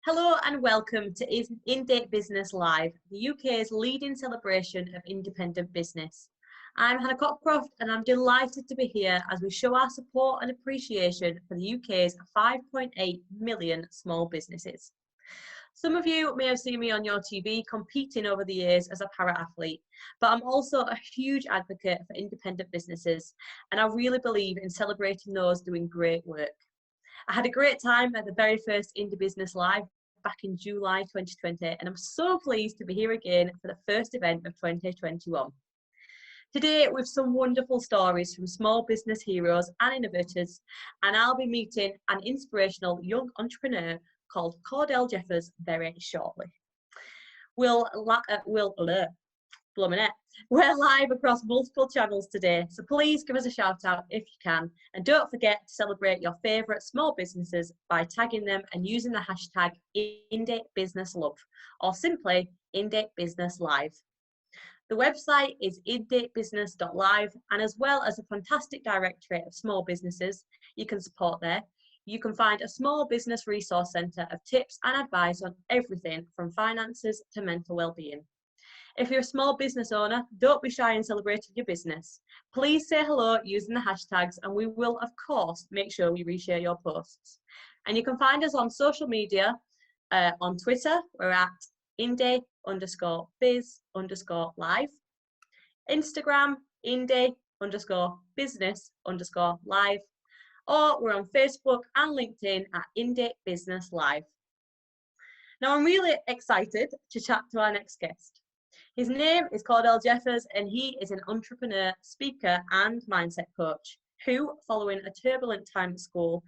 Hello and welcome to In-Date Business Live, the UK's leading celebration of independent business. I'm Hannah Cockroft and I'm delighted to be here as we show our support and appreciation for the UK's 5.8 million small businesses. Some of you may have seen me on your TV competing over the years as a para-athlete, but I'm also a huge advocate for independent businesses and I really believe in celebrating those doing great work. I had a great time at the very first Indie Business Live back in July 2020, and I'm so pleased to be here again for the first event of 2021. Today, with some wonderful stories from small business heroes and innovators, and I'll be meeting an inspirational young entrepreneur called Cordell very shortly. We're live across multiple channels today, so please give us a shout out if you can. And don't forget to celebrate your favourite small businesses by tagging them and using the hashtag InDateBusinessLove or simply InDateBusinessLive. The website is indatebusiness.live, and as well as a fantastic directory of small businesses you can support there, you can find a small business resource centre of tips and advice on everything from finances to mental well-being. If you're a small business owner, don't be shy in celebrating your business. Please say hello using the hashtags and we will, of course, make sure we reshare your posts. And you can find us on social media, on Twitter, we're at indie_biz_live, Instagram, indie_business_live, or we're on Facebook and LinkedIn at Indie Business Live. Now, I'm really excited to chat to our next guest. His name is Cordell and he is an entrepreneur, speaker and mindset coach who, following a turbulent time at school,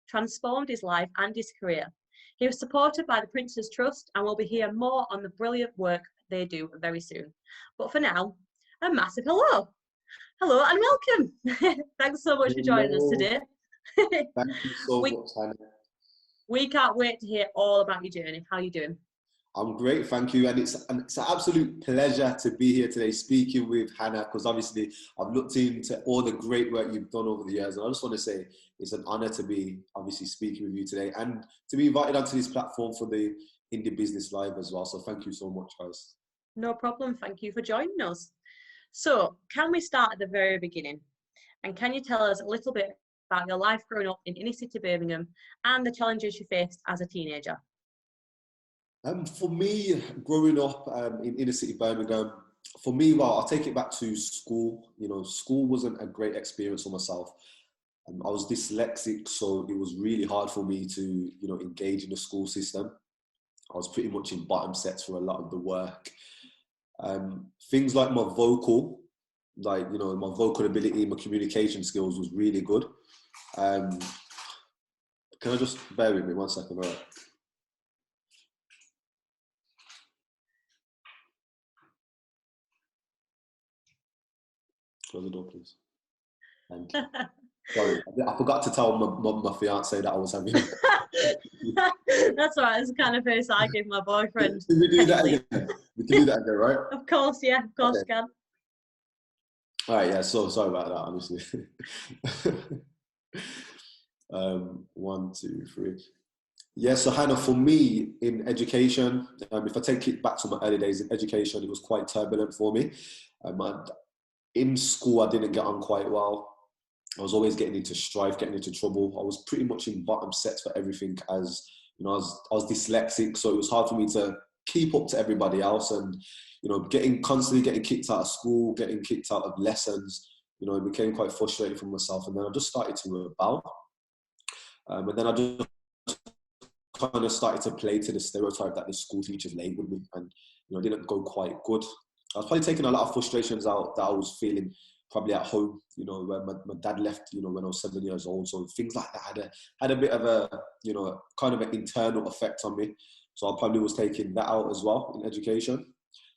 transformed his life and his career. He was supported by the Prince's Trust and will be here more on the brilliant work they do very soon. But for now, a massive hello. Hello and welcome. Thanks so much for joining us today. Thank you so much, Hannah. We can't wait to hear all about your journey. How are you doing? I'm great, thank you. And it's an absolute pleasure to be here today speaking with Hannah, because obviously I've looked into all the great work you've done over the years. And I just want to say it's an honor to be obviously speaking with you today and to be invited onto this platform for the Indie Business Live as well. So thank you so much, guys. No problem. Thank you for joining us. So can we start at the very beginning? And can you tell us a little bit about your life growing up in inner city Birmingham and the challenges you faced as a teenager? For me, growing up in inner city Birmingham, for me, well, I'll take it back to school. You know, school wasn't a great experience for myself. I was dyslexic, so it was really hard for me to, you know, engage in the school system. I was pretty much in bottom sets for a lot of the work. Things like my vocal, my vocal ability, my communication skills was really good. Can I just bear with me 1 second? All right. Close the door, please. Thank you. Sorry, I forgot to tell my fiance that I was having. That's all right. It's the kind of face I give my boyfriend. Can we do that again? We can do that again, right? Of course, yeah. Of course Okay. you can. All right, yeah. So sorry about that, honestly. 1, 2, 3. Yeah, so Hannah, for me in education, if I take it back to my early days in education, it was quite turbulent for me. In school, I didn't get on quite well. I was always getting into strife, getting into trouble. I was pretty much in bottom sets for everything, as you know, I was dyslexic, so it was hard for me to keep up to everybody else. And you know, constantly getting kicked out of school, getting kicked out of lessons, you know, it became quite frustrating for myself. And then I just started to rebel. And then I just kind of started to play to the stereotype that the school teachers labelled me, and you know, it didn't go quite good. I was probably taking a lot of frustrations out that I was feeling probably at home, you know, when my dad left, you know, when I was 7 years old. So things like that had a bit of a, you know, kind of an internal effect on me. So I probably was taking that out as well in education.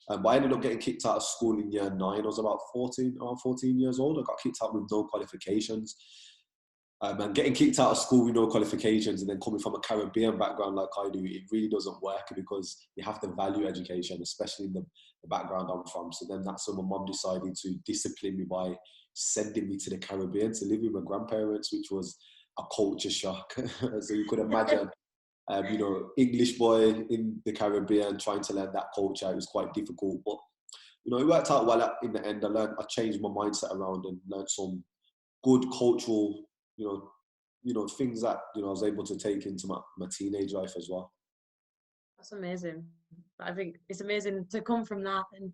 But I ended up getting kicked out of school in year 9. I was around 14 years old. I got kicked out with no qualifications. And getting kicked out of school with no qualifications and then coming from a Caribbean background like I do, it really doesn't work because you have to value education, especially in the background I'm from. So then that's when my mum decided to discipline me by sending me to the Caribbean to live with my grandparents, which was a culture shock. So you could imagine You know, English boy in the Caribbean, trying to learn that culture, it was quite difficult. But, you know, it worked out well in the end. I changed my mindset around and learned some good cultural, things that, I was able to take into my teenage life as well. That's amazing. I think it's amazing to come from that and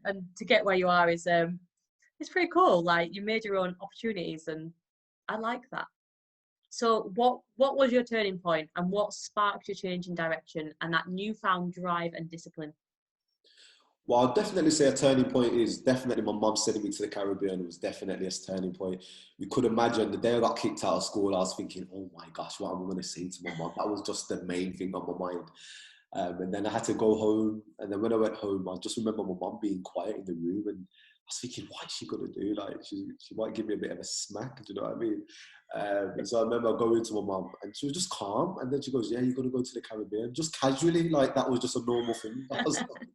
and to get where you are is it's pretty cool. Like, you made your own opportunities, and I like that. So what was your turning point, and what sparked your change in direction and that newfound drive and discipline? Well, I'll definitely say a turning point is definitely my mum sending me to the Caribbean. It was definitely a turning point. You could imagine the day I got kicked out of school, I was thinking, oh my gosh, what am I going to say to my mum? That was just the main thing on my mind. And then I had to go home. And then when I went home, I just remember my mum being quiet in the room. And I was thinking, what is she going to do? Like, she might give me a bit of a smack. Do you know what I mean? And so I remember going to my mum, and she was just calm. And then she goes, yeah, you're going to go to the Caribbean. Just casually, like that was just a normal thing. I was like,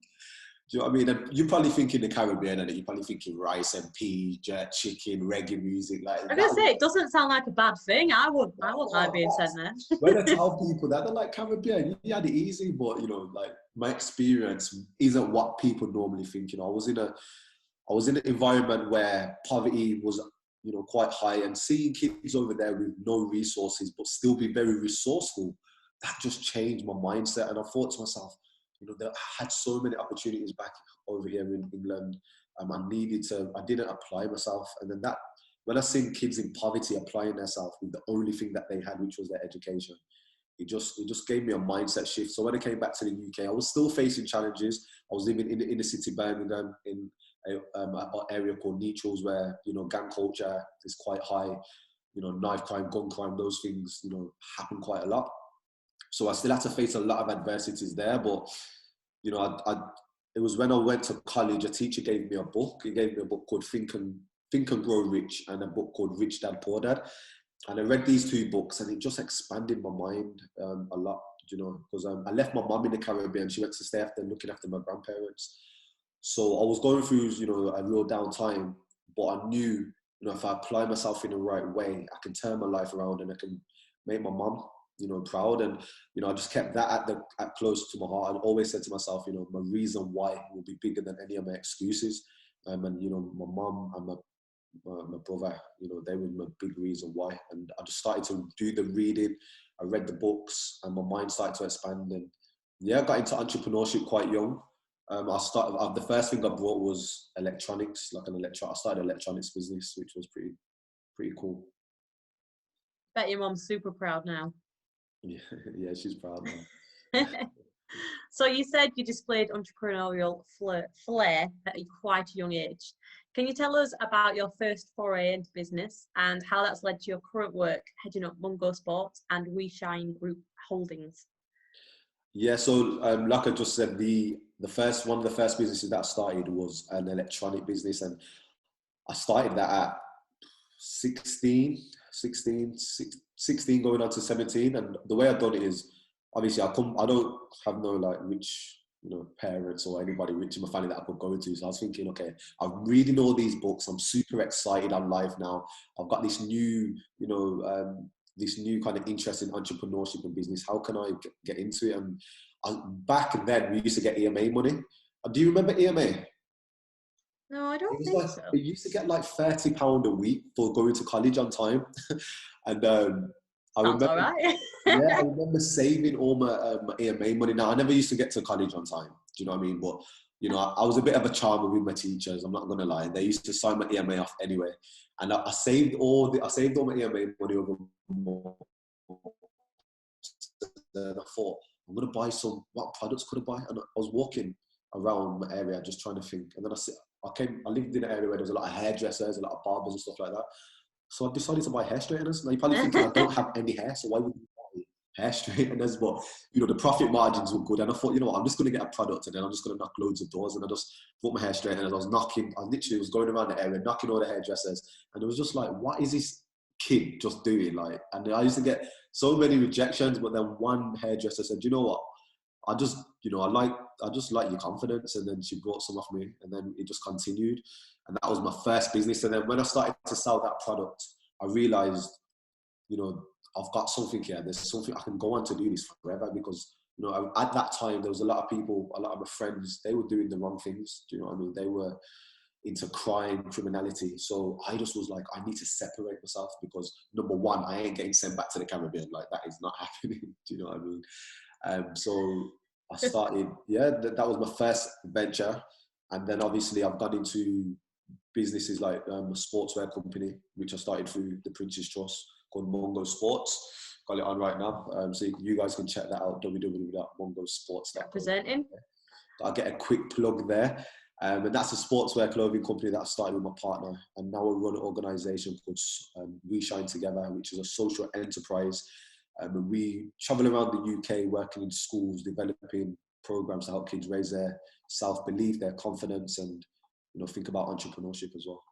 do you know what I mean? And you're probably thinking the Caribbean, and you're probably thinking rice and peas, jerk chicken, reggae music. Like, I'm gonna say, it doesn't sound like a bad thing. I wouldn't mind being sent there. When I tell people that, they're like, Caribbean, you had it easy, but like my experience isn't what people normally think. I was in an environment where poverty was, quite high, and seeing kids over there with no resources but still be very resourceful, that just changed my mindset. And I thought to myself, that I had so many opportunities back over here in England. I didn't apply myself. And then when I seen kids in poverty applying themselves with the only thing that they had, which was their education, it just gave me a mindset shift. So when I came back to the UK, I was still facing challenges. I was living in the inner city Birmingham in an area called Neutrals, where, gang culture is quite high. Knife crime, gun crime, those things, happen quite a lot. So I still had to face a lot of adversities there. But, it was when I went to college, a teacher gave me a book. He gave me a book called Think and Grow Rich, and a book called Rich Dad, Poor Dad. And I read these two books, and it just expanded my mind a lot, because I left my mum in the Caribbean. She went to stay looking after my grandparents. So I was going through, a real downtime, but I knew, if I apply myself in the right way, I can turn my life around and I can make my mum, proud. And, I just kept that at close to my heart. I always said to myself, my reason why will be bigger than any of my excuses. And, my mum and my brother, they were my big reason why. And I just started to do the reading. I read the books, and my mind started to expand. And yeah, I got into entrepreneurship quite young. The first thing I brought was electronics, I started an electronics business, which was pretty cool. Bet your mom's super proud now. Yeah, she's proud now. So you said you displayed entrepreneurial flair at quite a young age. Can you tell us about your first foray into business and how that's led to your current work heading up Mungo Sports and We Shine Group Holdings? Yeah, so like I just said, one of the first businesses that I started was an electronic business, and I started that at 16 going on to 17. And the way I've done it is, obviously I don't have no like rich, parents or anybody rich in my family that I could go to. So I was thinking, okay, I'm reading all these books. I'm super excited on life now. I've got this new, kind of interest in entrepreneurship and business. How can I get into it? And back then we used to get EMA money. Do you remember EMA? No, I don't think so. We used to get like £30 a week for going to college on time. And I remember, all right. yeah, I remember saving all my EMA money. Now, I never used to get to college on time. Do you know what I mean? But, I was a bit of a charmer with my teachers. I'm not going to lie. They used to sign my EMA off anyway. And I saved all my EMA money over. And I thought, I'm going to buy what products could I buy? And I was walking around my area just trying to think. And then I lived in an area where there was a lot of hairdressers, a lot of barbers and stuff like that. So I decided to buy hair straighteners. Now you're probably thinking I don't have any hair, so why would you buy hair straighteners? But, the profit margins were good. And I thought, I'm just going to get a product, and then I'm just going to knock loads of doors. And I just bought my hair straighteners. I literally was going around the area, knocking all the hairdressers. And it was just like, what is this kid just doing? Like, and I used to get so many rejections, but then one hairdresser said, you know what? I just like your confidence. And then she brought some off me, and then it just continued. And that was my first business. And then when I started to sell that product, I realized, I've got something here. There's something I can go on to do this forever, because you know, at that time there was a lot of people, a lot of my friends, they were doing the wrong things. Do you know what I mean? They were into crime, criminality. So I just was like, I need to separate myself, because number one, I ain't getting sent back to the Caribbean. Like, that is not happening. Do you know what I mean? So I started, that was my first venture. And then obviously I've gone into businesses like a sportswear company, which I started through the Prince's Trust, called Mongo Sports. Got it on right now. So you guys can check that out, www.mongosports.com. Representing. I'll get a quick plug there. And that's a sportswear clothing company that I started with my partner. And now we run an organization called We Shine Together, which is a social enterprise. And we travel around the UK, working in schools, developing programs to help kids raise their self-belief, their confidence, and think about entrepreneurship as well.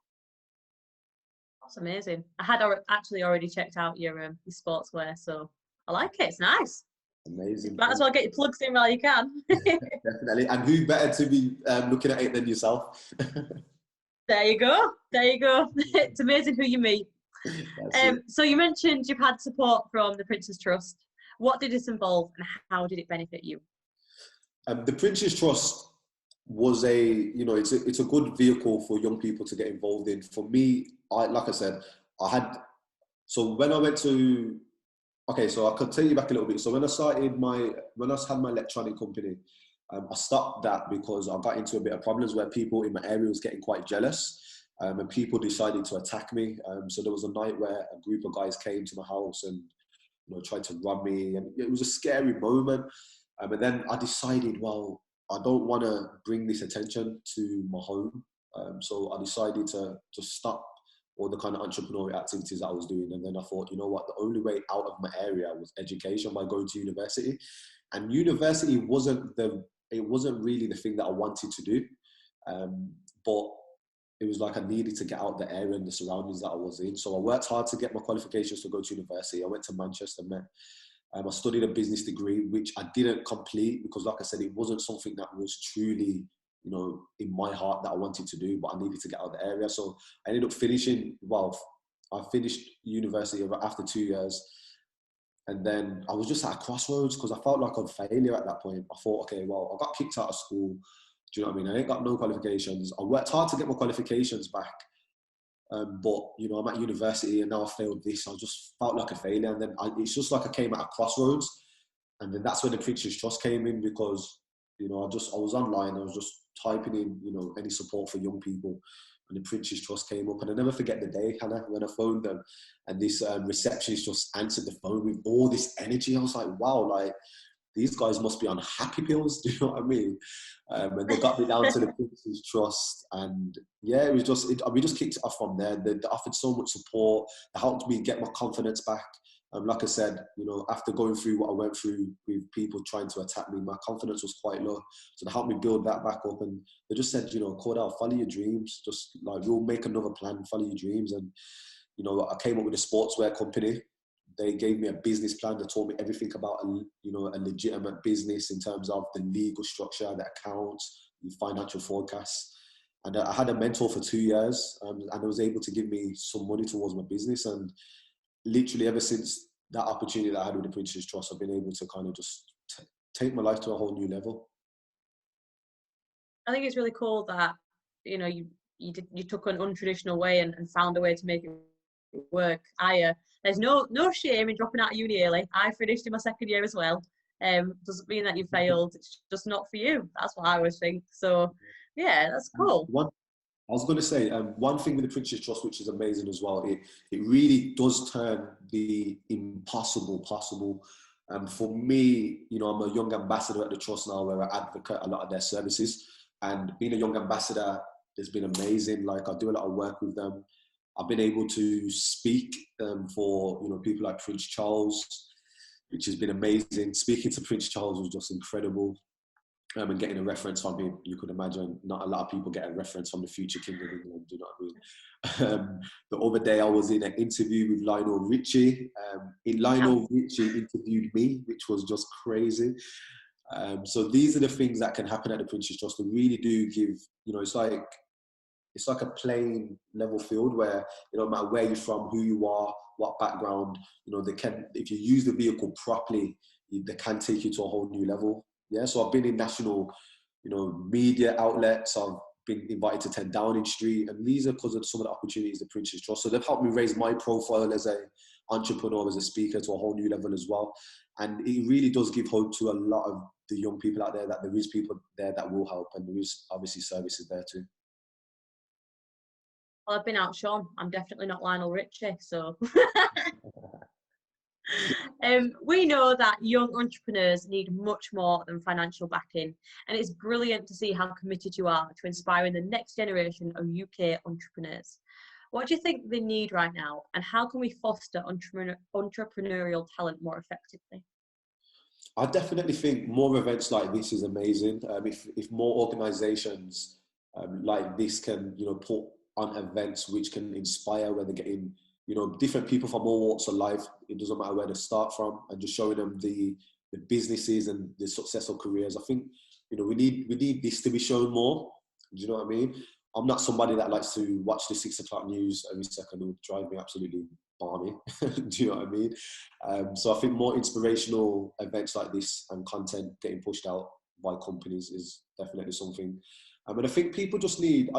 That's amazing. I had actually already checked out your sportswear, so I like it. It's nice. Amazing. Might as well get your plugs in while you can. Definitely. And who better to be looking at it than yourself? There you go. It's amazing who you meet. So you mentioned you've had support from the Prince's Trust. What did this involve, and how did it benefit you? The Prince's Trust was it's a good vehicle for young people to get involved in. For me, so I could take you back a little bit. So when I had my electronic company, I stopped that because I got into a bit of problems where people in my area was getting quite jealous, and people decided to attack me. So there was a night where a group of guys came to my house and tried to run me, and it was a scary moment. And then I decided, well, I don't want to bring this attention to my home. So I decided to stop all the kind of entrepreneurial activities that I was doing. And then I thought, you know what, the only way out of my area was education, by going to university. And university wasn't really the thing that I wanted to do. But it was like I needed to get out the area and the surroundings that I was in. So I worked hard to get my qualifications to go to university. I went to Manchester, I studied a business degree, which I didn't complete because, like I said, it wasn't something that was truly, in my heart that I wanted to do, but I needed to get out of the area. So I ended up I finished university after 2 years. And then I was just at a crossroads because I felt like a failure at that point. I thought, okay, well, I got kicked out of school. Do you know what I mean? I ain't got no qualifications. I worked hard to get my qualifications back. But, I'm at university and now I failed this. I just felt like a failure. And then it's just like I came at a crossroads. And then that's where the Prince's Trust came in, because, I was online. I was just typing in, any support for young people. And the Prince's Trust came up. And I never forget the day, Hannah, when I phoned them. And this receptionist just answered the phone with all this energy. I was like, wow, like, these guys must be on happy pills. Do you know what I mean? And they got me down to the Prince's Trust, and it was we just kicked it off from there. They offered so much support. They helped me get my confidence back. Like I said, after going through what I went through with people trying to attack me, my confidence was quite low. So they helped me build that back up, and they just said, Cordell, follow your dreams. Just like, we'll make another plan, follow your dreams. And I came up with a sportswear company. They gave me a business plan. They told me everything about a legitimate business in terms of the legal structure, the accounts, the financial forecasts. And I had a mentor for 2 years, and I was able to give me some money towards my business. And literally ever since that opportunity that I had with the Prince's Trust, I've been able to kind of just take my life to a whole new level. I think it's really cool that, you took an untraditional way and found a way to make it work. There's no shame in dropping out of uni early. I finished in my second year as well. Doesn't mean that you failed. It's just not for you. That's what I always think. So yeah, that's cool. I was going to say, one thing with the Prince's Trust, which is amazing as well, it really does turn the impossible possible. For me, I'm a young ambassador at the Trust now, where I advocate a lot of their services. And being a young ambassador has been amazing. Like, I do a lot of work with them. I've been able to speak for people like Prince Charles, which has been amazing. Speaking to Prince Charles was just incredible. And getting a reference from him, you could imagine not a lot of people get a reference from the future King of England, do you know what I mean? The other day I was in an interview with Lionel Richie. Lionel Richie interviewed me, which was just crazy. So these are the things that can happen at the Prince's Trust. They really do give, it's like it's like a plain level field where, no matter where you're from, who you are, what background, they can, if you use the vehicle properly, they can take you to a whole new level. Yeah, so I've been in national, media outlets. I've been invited to 10 Downing Street, and these are because of some of the opportunities the Prince's Trust. So they've helped me raise my profile as an entrepreneur, as a speaker, to a whole new level as well. And it really does give hope to a lot of the young people out there that there is people there that will help, and there is obviously services there too. Well, I've been outshone. I'm definitely not Lionel Richie, so. We know that young entrepreneurs need much more than financial backing, and it's brilliant to see how committed you are to inspiring the next generation of UK entrepreneurs. What do you think they need right now, and how can we foster entrepreneurial talent more effectively? I definitely think more events like this is amazing. If more organisations like this can, put on events which can inspire, where they're getting, different people from all walks of life. It doesn't matter where they start from, and just showing them the businesses and the successful careers. I think, we need this to be shown more. Do you know what I mean? I'm not somebody that likes to watch the 6 o'clock news every second. It would drive me absolutely balmy. Do you know what I mean? So I think more inspirational events like this and content getting pushed out by companies is definitely something. And I think people just need,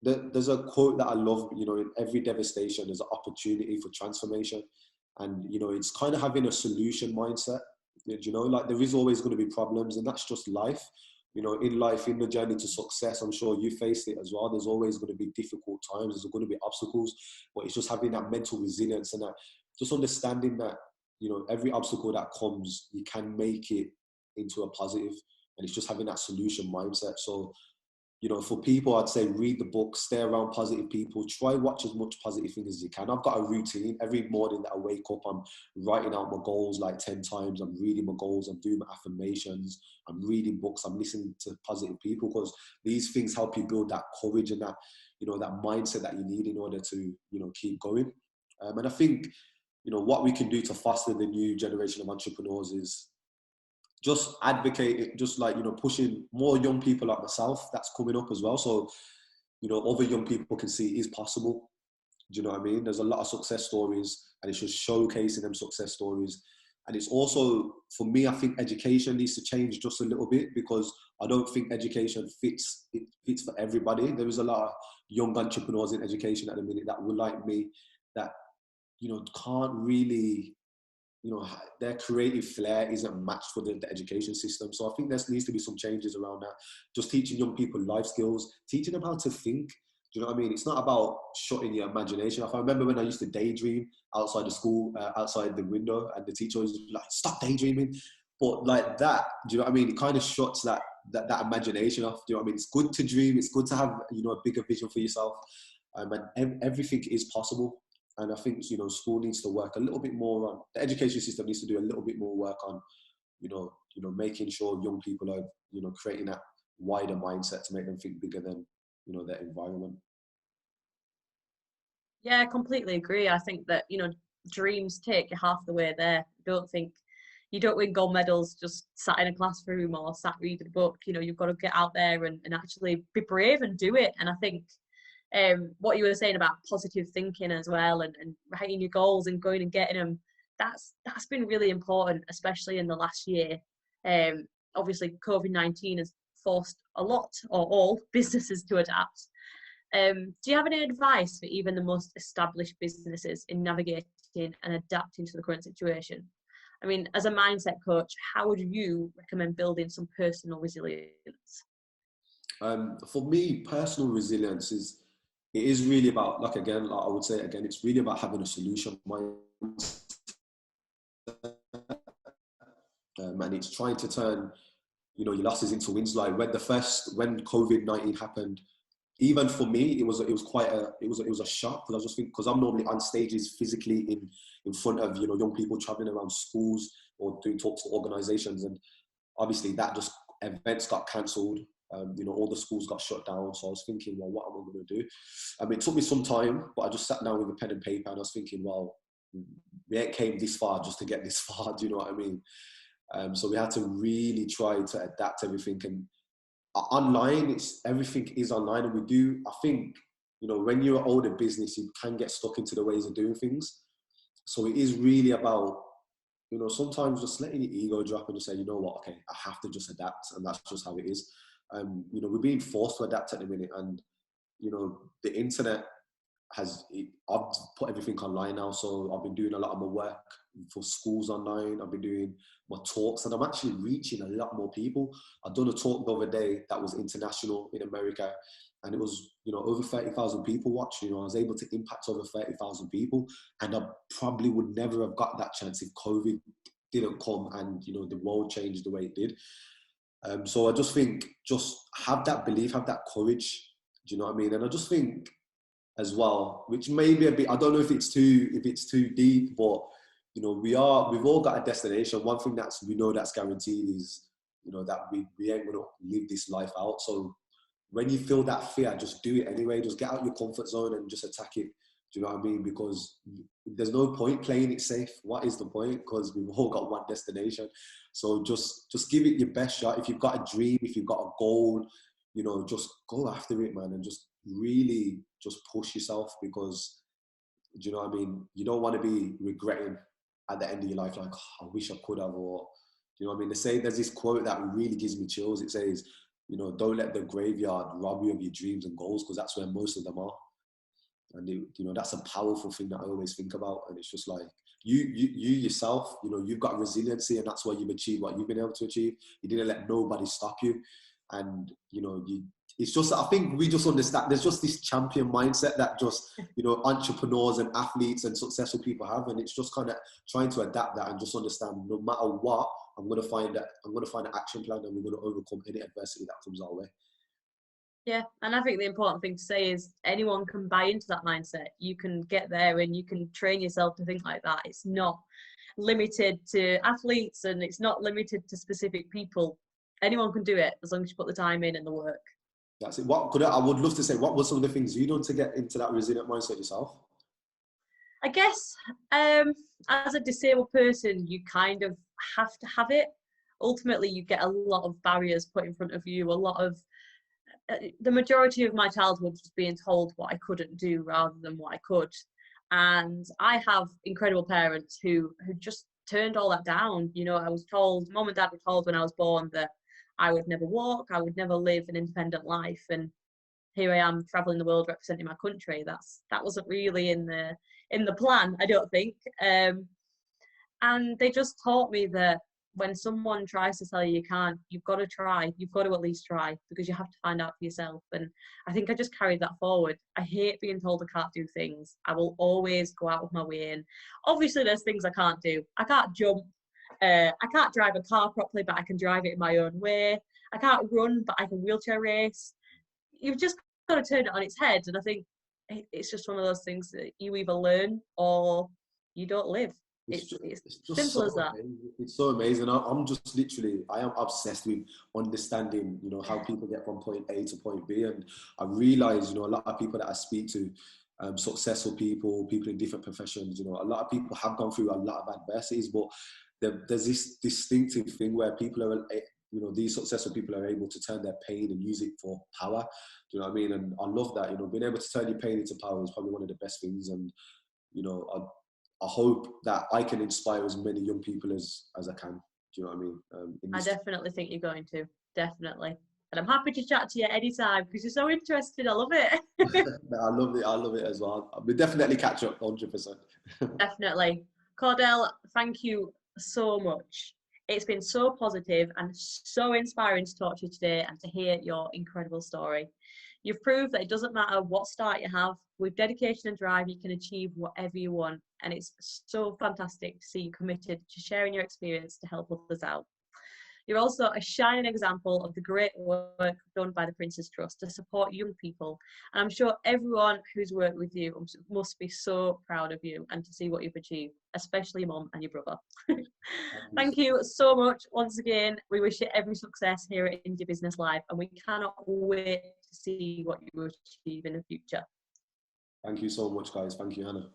there's a quote that I love, in every devastation, there's an opportunity for transformation. And, it's kind of having a solution mindset. There is always going to be problems, and that's just life. In life, in the journey to success, I'm sure you faced it as well. There's always going to be difficult times. There's going to be obstacles, but it's just having that mental resilience and that just understanding that, every obstacle that comes, you can make it into a positive, and it's just having that solution mindset. So, for people, I'd say read the book, stay around positive people, try watch as much positive things as you can. I've got a routine. Every morning that I wake up, I'm writing out my goals like 10 times. I'm reading my goals. I'm doing my affirmations. I'm reading books. I'm listening to positive people, because these things help you build that courage and that, that mindset that you need in order to, keep going. And I think, what we can do to foster the new generation of entrepreneurs is just advocate, just pushing more young people like myself that's coming up as well. So, other young people can see it is possible. Do you know what I mean? There's a lot of success stories, and it's just showcasing them success stories. And it's also, for me, I think education needs to change just a little bit, because I don't think education fits for everybody. There is a lot of young entrepreneurs in education at the minute that would like me, that, can't really, their creative flair isn't matched for the education system. So I think there needs to be some changes around that. Just teaching young people life skills, teaching them how to think. Do you know what I mean? It's not about shutting your imagination off. I remember when I used to daydream outside the school, outside the window, and the teacher was like, "Stop daydreaming." But like that, do you know what I mean? It kind of shuts that imagination off. Do you know what I mean? It's good to dream. It's good to have, a bigger vision for yourself. And everything is possible. And I think, school needs to work a little bit more on, the education system needs to do a little bit more work on, making sure young people are, creating that wider mindset to make them think bigger than, their environment. Yeah, I completely agree. I think that, dreams take you half the way there. You don't win gold medals just sat in a classroom or sat reading a book. You've got to get out there and actually be brave and do it. And I think what you were saying about positive thinking as well, and writing your goals and going and getting them, that's been really important, especially in the last year. Obviously, COVID-19 has forced a lot or all businesses to adapt. Do you have any advice for even the most established businesses in navigating and adapting to the current situation? I mean, as a mindset coach, how would you recommend building some personal resilience? For me, personal resilience is really about, I would say again, it's really about having a solution mindset. And it's trying to turn, your losses into wins. Like when COVID-19 happened, even for me, it was a shock, because I was just thinking, because I'm normally on stages physically in front of, young people, traveling around schools or doing talks to organizations. And obviously events got cancelled. All the schools got shut down. So I was thinking, well, what am I going to do? It took me some time, but I just sat down with a pen and paper, and I was thinking, well, we ain't came this far just to get this far. Do you know what I mean? So we had to really try to adapt everything. And online, everything is online, and we do, I think, you know, when you're an older business, you can get stuck into the ways of doing things. So it is really about, you know, sometimes just letting your ego drop and just say, you know what, okay, I have to just adapt, and that's just how it is. You know, we're being forced to adapt at the minute, and, you know, the internet I've put everything online now. So I've been doing a lot of my work for schools online. I've been doing my talks, and I'm actually reaching a lot more people. I've done a talk the other day that was international in America, and it was, you know, over 30,000 people watching. You know, I was able to impact over 30,000 people, and I probably would never have got that chance if COVID didn't come and, you know, the world changed the way it did. So I just think, just have that belief, have that courage. Do you know what I mean? And I just think as well, which may be a bit, I don't know if it's too deep, but, you know, we've all got a destination. One thing we know that's guaranteed is, you know, that we ain't gonna live this life out. So when you feel that fear, just do it anyway. Just get out your comfort zone and just attack it. Do you know what I mean? Because there's no point playing it safe. What is the point? Because we've all got one destination. So just give it your best shot. If you've got a dream, if you've got a goal, you know, just go after it, man, and just really just push yourself, because, do you know what I mean? You don't want to be regretting at the end of your life, like, oh, I wish I could have, or, you know what I mean? They say, there's this quote that really gives me chills. It says, you know, don't let the graveyard rob you of your dreams and goals, because that's where most of them are. And you know, that's a powerful thing that I always think about. And it's just like, you yourself, you know, you've got resiliency, and that's why you've achieved what you've been able to achieve. You didn't let nobody stop you. And, you know, it's just, I think we just understand, there's just this champion mindset that just, you know, entrepreneurs and athletes and successful people have. And it's just kind of trying to adapt that and just understand, no matter what, I'm going to find an action plan, and we're going to overcome any adversity that comes our way. Yeah, and I think the important thing to say is anyone can buy into that mindset. You can get there and you can train yourself to think like that. It's not limited to athletes, and it's not limited to specific people. Anyone can do it as long as you put the time in and the work. That's it. I would love to say, what were some of the things you done to get into that resilient mindset yourself? I guess as a disabled person, you kind of have to have it. Ultimately, you get a lot of barriers put in front of you, a lot of the majority of my childhood was being told what I couldn't do rather than what I could. And I have incredible parents who just turned all that down. You know, I was told, mom and dad were told when I was born that I would never walk, I would never live an independent life. And here I am traveling the world representing my country. That wasn't really in the plan, I don't think. And they just taught me that when someone tries to tell you you can't, you've got to try. You've got to at least try, because you have to find out for yourself. And I think I just carried that forward. I hate being told I can't do things. I will always go out of my way. And obviously there's things I can't do. I can't jump. I can't drive a car properly, but I can drive it in my own way. I can't run, but I can wheelchair race. You've just got to turn it on its head. And I think it's just one of those things that you either learn or you don't live. It's just simple so as that. amazing. It's so amazing. I'm just literally, I am obsessed with understanding, you know, how people get from point A to point B. And I realize, you know, a lot of people that I speak to, successful people in different professions, you know, a lot of people have gone through a lot of adversities, but there's this distinctive thing where people are, you know, these successful people are able to turn their pain and use it for power. Do you know what I mean? And I love that, you know, being able to turn your pain into power is probably one of the best things. And, you know, I hope that I can inspire as many young people as I can. Do you know what I mean? I definitely think you're going to. Definitely. And I'm happy to chat to you anytime because you're so interested. I love it. I love it as well. We'll definitely catch up 100%. Definitely. Cordell, thank you so much. It's been so positive and so inspiring to talk to you today and to hear your incredible story. You've proved that it doesn't matter what start you have, with dedication and drive, you can achieve whatever you want. And it's so fantastic to see you committed to sharing your experience to help others out. You're also a shining example of the great work done by the Prince's Trust to support young people. And I'm sure everyone who's worked with you must be so proud of you and to see what you've achieved, especially your mum and your brother. Thank you so much once again. We wish you every success here at Indie Business Live, and we cannot wait to see what you achieve in the future. Thank you so much, guys. Thank you, Hannah.